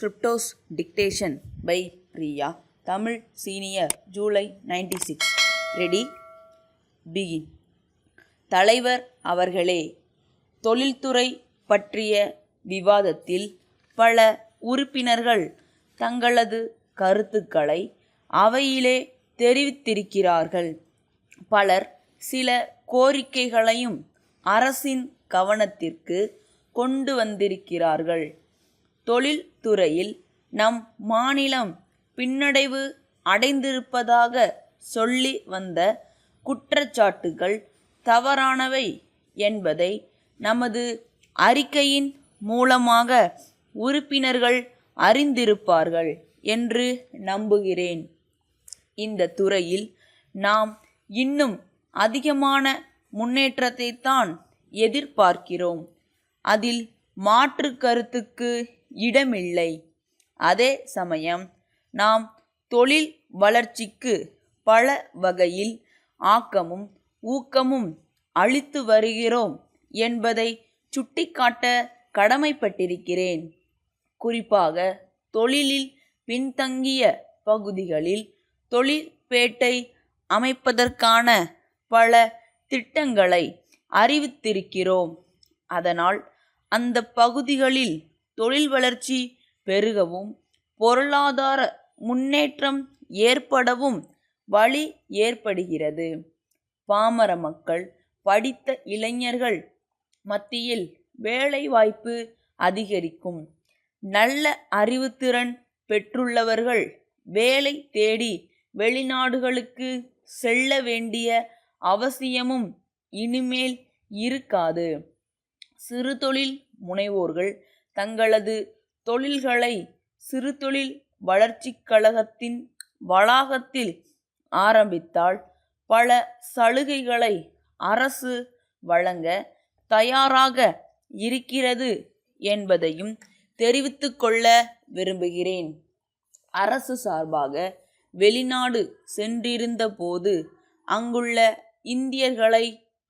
Scriptos Dictation by Priya. Tamil Senior July 96. Ready? Begin. தலைவர் அவர்களே, தொழில்துறை பற்றிய விவாதத்தில் பல உறுப்பினர்கள் தங்களது கருத்துக்களை அவையிலே தெரிவித்திருக்கிறார்கள். பலர் சில கோரிக்கைகளையும் அரசின் கவனத்திற்கு கொண்டு வந்திருக்கிறார்கள். தொழில்துறையில் நம் மாநிலம் பின்னடைவு அடைந்திருப்பதாக சொல்லி வந்த குற்றச்சாட்டுகள் தவறானவை என்பதை நமது அறிக்கையின் மூலமாக உறுப்பினர்கள் அறிந்திருப்பார்கள் என்று நம்புகிறேன். இந்த துறையில் நாம் இன்னும் அதிகமான முன்னேற்றத்தைத்தான் எதிர்பார்க்கிறோம். அதில் மாற்று கருத்துக்கு இடமில்லை. அதே சமயம் நாம் தொழில் வளர்ச்சிக்கு பல வகையில் ஆக்கமும் ஊக்கமும் அளித்து வருகிறோம் என்பதை சுட்டிக்காட்ட கடமைப்பட்டிருக்கிறேன். குறிப்பாக தொழிலில் பின்தங்கிய பகுதிகளில் தொழிற்பேட்டை அமைப்பதற்கான பல திட்டங்களை அறிவித்திருக்கிறோம். அதனால் அந்த பகுதிகளில் தொழில் வளர்ச்சி பெருகவும் பொருளாதார முன்னேற்றம் ஏற்படவும் வழி ஏற்படுகிறது. பாமர மக்கள், படித்த இளைஞர்கள் மத்தியில் வேலைவாய்ப்பு அதிகரிக்கும். நல்ல அறிவுத்திறன் பெற்றுள்ளவர்கள் வேலை தேடி வெளிநாடுகளுக்கு செல்ல வேண்டிய அவசியமும் இனிமேல் இருக்காது. சிறுதொழில் முனைவோர்கள் தங்களது தொழில்களை சிறுதொழில் வளர்ச்சிக் கழகத்தின் வளாகத்தில் ஆரம்பித்தால் பல சலுகைகளை அரசு வழங்க தயாராக இருக்கிறது என்பதையும் தெரிவித்துக்கொள்ள விரும்புகிறேன். அரசு சார்பாக வெளிநாடு சென்றிருந்த போது அங்குள்ள இந்தியர்களை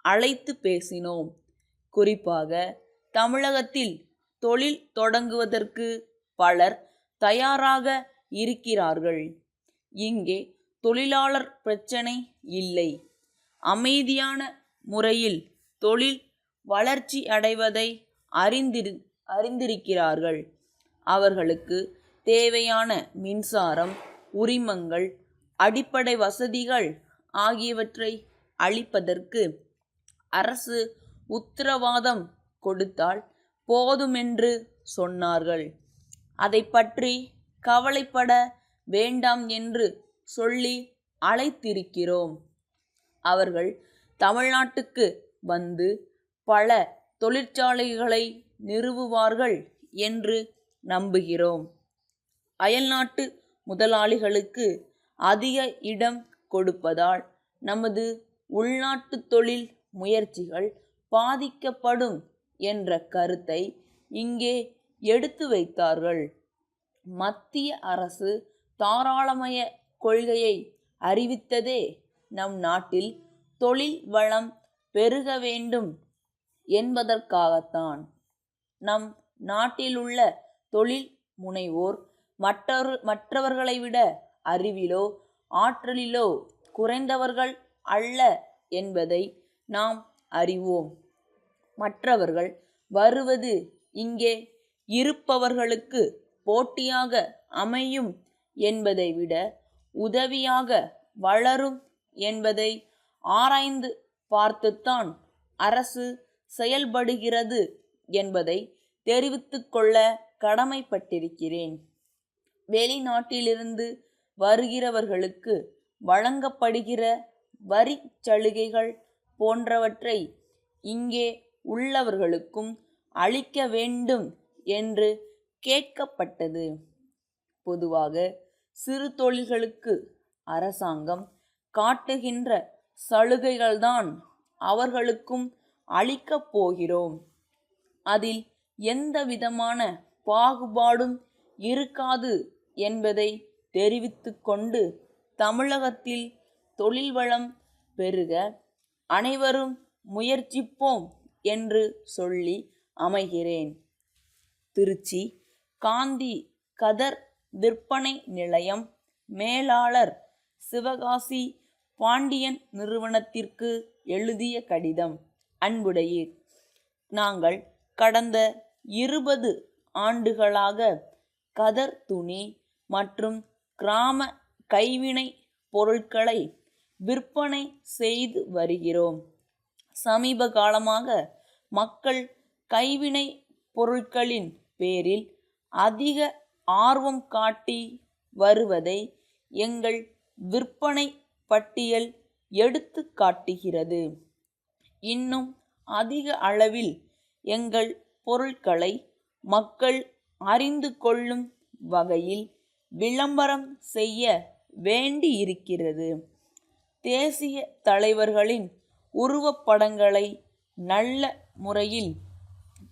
அழைத்து பேசினோம். குறிப்பாக தமிழகத்தில் தொழில் தொடங்குவதற்கு பலர் தயாராக இருக்கிறார்கள். இங்கே தொழிலாளர் பிரச்சனை இல்லை. அமைதியான முறையில் தொழில் வளர்ச்சி அடைவதை அறிந்திருக்கிறார்கள். அவர்களுக்கு தேவையான மின்சாரம், உரிமங்கள், அடிப்படை வசதிகள் ஆகியவற்றை அளிப்பதற்கு அரசு உத்தரவாதம் கொடுத்தால் போதுமென்று சொன்னார்கள். அதை பற்றி கவலைப்பட வேண்டாம் என்று சொல்லி அழைத்திருக்கிறோம். அவர்கள் தமிழ்நாட்டுக்கு வந்து பல தொழிற்சாலைகளை நிறுவுவார்கள் என்று நம்புகிறோம். அயல்நாட்டு முதலாளிகளுக்கு அதிக இடம் கொடுப்பதால் நமது உள்நாட்டு தொழில் முயற்சிகள் பாதிக்கப்படும் என்ற கருத்தை இங்கே எடுத்து வைத்தார்கள். மத்திய அரசு தாராளமய கொள்கையை அறிவித்ததே நம் நாட்டில் தொழில் வளம் பெருக வேண்டும் என்பதற்காகத்தான். நம் நாட்டிலுள்ள தொழில் முனைவோர் மற்றவர்களை விட அறிவிலோ ஆற்றலிலோ குறைந்தவர்கள் அல்ல என்பதை நாம் அறிவோம். மற்றவர்கள் வருவது இங்கே இருப்பவர்களுக்கு போட்டியாக அமையும் என்பதை விட உதவியாக வளரும் என்பதை ஆராய்ந்து பார்த்துத்தான் அரசு செயல்படுகிறது என்பதை தெரிவித்துக்கொள்ள கடமைப்பட்டிருக்கிறேன். வெளிநாட்டிலிருந்து வருகிறவர்களுக்கு வழங்கப்படுகிற வரி சலுகைகள் போன்றவற்றை இங்கே உள்ளவர்களுக்கும் அளிக்க வேண்டும் என்று கேட்கப்பட்டது. பொதுவாக சிறு தொழில்களுக்கு அரசாங்கம் காட்டுகின்ற சலுகைகள்தான் அவர்களுக்கும் அளிக்கப் போகிறோம். அதில் எந்த விதமான பாகுபாடும் இருக்காது என்பதை தெரிவித்துக்கொண்டு தமிழகத்தில் தொழில் வளம் பெருக அனைவரும் முயற்சிப்போம் என்று சொல்லி அமைகிறேன். திருச்சி காந்தி கதர் விற்பனை நிலையம் மேலாளர் சிவகாசி பாண்டியன் நிறுவனத்திற்கு எழுதிய கடிதம். அன்புடையீர், நாங்கள் கடந்த 20 ஆண்டுகளாக கதர் துணி மற்றும் கிராம கைவினை பொருட்களை விற்பனை செய்து வருகிறோம். சமீப காலமாக மக்கள் கைவினை பொருட்களின் பேரில் அதிக ஆர்வம் காட்டி வருவதை எங்கள் விற்பனை பட்டியல் எடுத்து காட்டுகிறது. இன்னும் அதிக அளவில் எங்கள் பொருட்களை மக்கள் அறிந்து கொள்ளும் வகையில் விளம்பரம் செய்ய வேண்டியிருக்கிறது. தேசிய தலைவர்களின் உருவப்படங்களை நல்ல முறையில்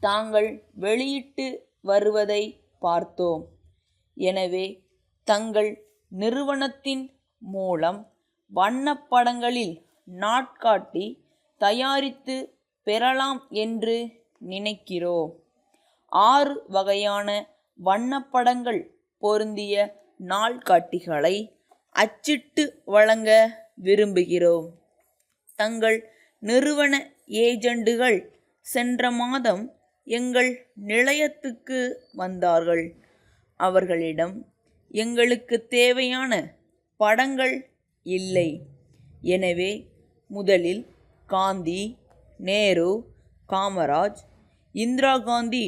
தாங்கள் வெளியிட்டு வருவதை பார்த்தோம். எனவே தங்கள் நிறுவனத்தின் மூலம் வண்ணப்படங்களில் நாட்காட்டி தயாரித்து பெறலாம் என்று நினைக்கிறோம். 6 வகையான வண்ணப்படங்கள் பொருந்திய நாள்காட்டிகளை அச்சிட்டு வழங்க விரும்புகிறோம். தங்கள் நிறுவன ஏஜெண்டுகள் சென்ற மாதம் எங்கள் நிலையத்துக்கு வந்தார்கள். அவர்களிடம் எங்களுக்கு தேவையான படங்கள் இல்லை. எனவே முதலில் காந்தி, நேரு, காமராஜ், இந்திரா காந்தி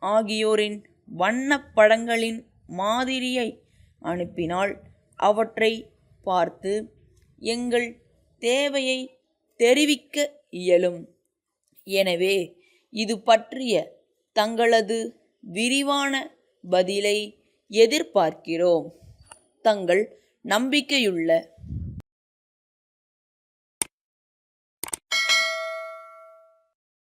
ஆகியோரின் வண்ணப்படங்களின் மாதிரியை அனுப்பினால் அவற்றை பார்த்து எங்கள் தேவையை தெரிவிக்க இயலும். எனவே இது பற்றிய தங்களது விரிவான பதிலை எதிர்பார்க்கிறோம். தங்கள் நம்பிக்கையுள்ள